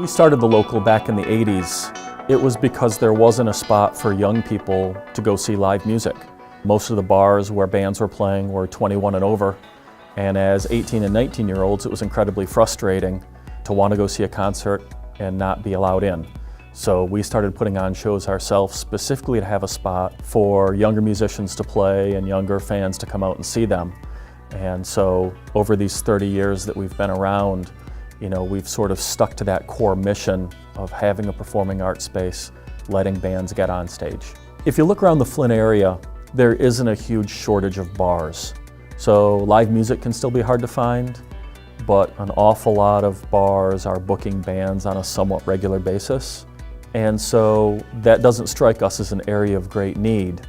We started the Local back in the 80s. It was because there wasn't a spot for young people to go see live music. Most of the bars where bands were playing were 21 and over, and as 18 and 19-year-olds it was incredibly frustrating to want to go see a concert and not be allowed in. So we started putting on shows ourselves specifically to have a spot for younger musicians to play and younger fans to come out and see them. And so over these 30 years that we've been around, we've sort of stuck to that core mission of having a performing arts space, letting bands get on stage. If you look around the Flint area, there isn't a huge shortage of bars. So live music can still be hard to find, but an awful lot of bars are booking bands on a somewhat regular basis. And so that doesn't strike us as an area of great need,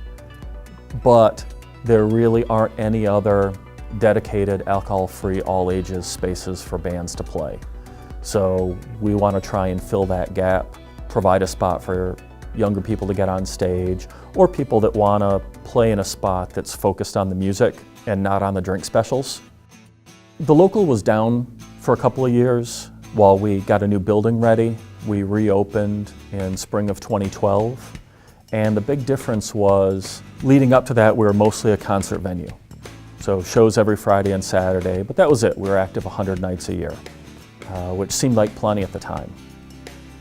but there really aren't any other dedicated alcohol-free all-ages spaces for bands to play. So we want to try and fill that gap, provide a spot for younger people to get on stage, or people that want to play in a spot that's focused on the music and not on the drink specials. The Local was down for a couple of years while we got a new building ready. We reopened in spring of 2012, and the big difference was, leading up to that, we were mostly a concert venue. So shows every Friday and Saturday, but that was it. We were active 100 nights a year, which seemed like plenty at the time.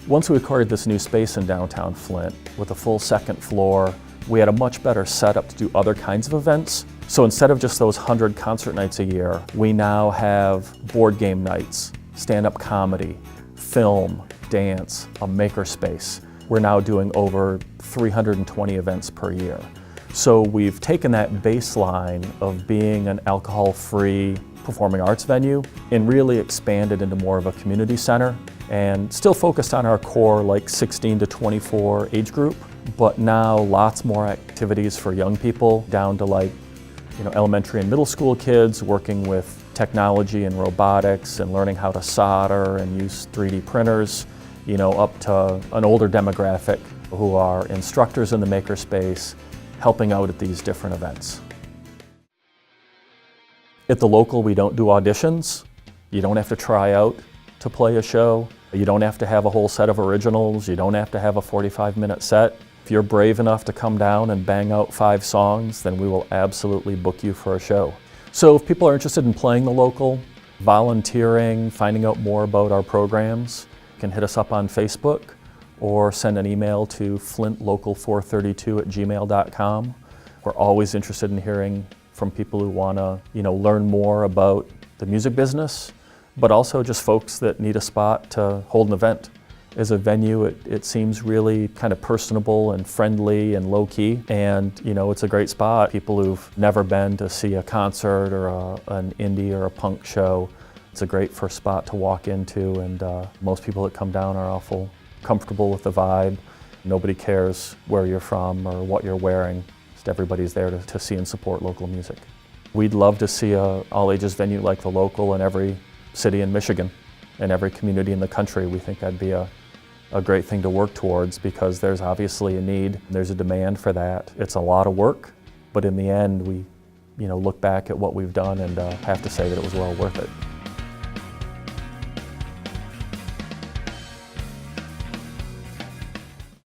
Once we acquired this new space in downtown Flint with a full second floor, we had a much better setup to do other kinds of events. So instead of just those 100 concert nights a year, we now have board game nights, stand-up comedy, film, dance, a makerspace. We're now doing over 320 events per year. So we've taken that baseline of being an alcohol-free performing arts venue and really expanded into more of a community center, and still focused on our core like 16 to 24 age group, but now lots more activities for young people down to elementary and middle school kids working with technology and robotics and learning how to solder and use 3D printers, up to an older demographic who are instructors in the makerspace, helping out at these different events. At the Local, we don't do auditions. You don't have to try out to play a show. You don't have to have a whole set of originals. You don't have to have a 45-minute set. If you're brave enough to come down and bang out 5 songs, then we will absolutely book you for a show. So if people are interested in playing the Local, volunteering, finding out more about our programs, you can hit us up on Facebook or send an email to flintlocal432@gmail.com. We're always interested in hearing from people who want to, learn more about the music business, but also just folks that need a spot to hold an event. As a venue, it seems really kind of personable and friendly and low-key, and it's a great spot. People who've never been to see a concert or an indie or a punk show, it's a great first spot to walk into, and most people that come down are awful comfortable with the vibe. Nobody cares where you're from or what you're wearing. Just everybody's there to see and support local music. We'd love to see a all-ages venue like the Local in every city in Michigan and every community in the country. We think that'd be a great thing to work towards, because there's obviously a need, there's a demand for that. It's a lot of work, but in the end we look back at what we've done and have to say that it was well worth it.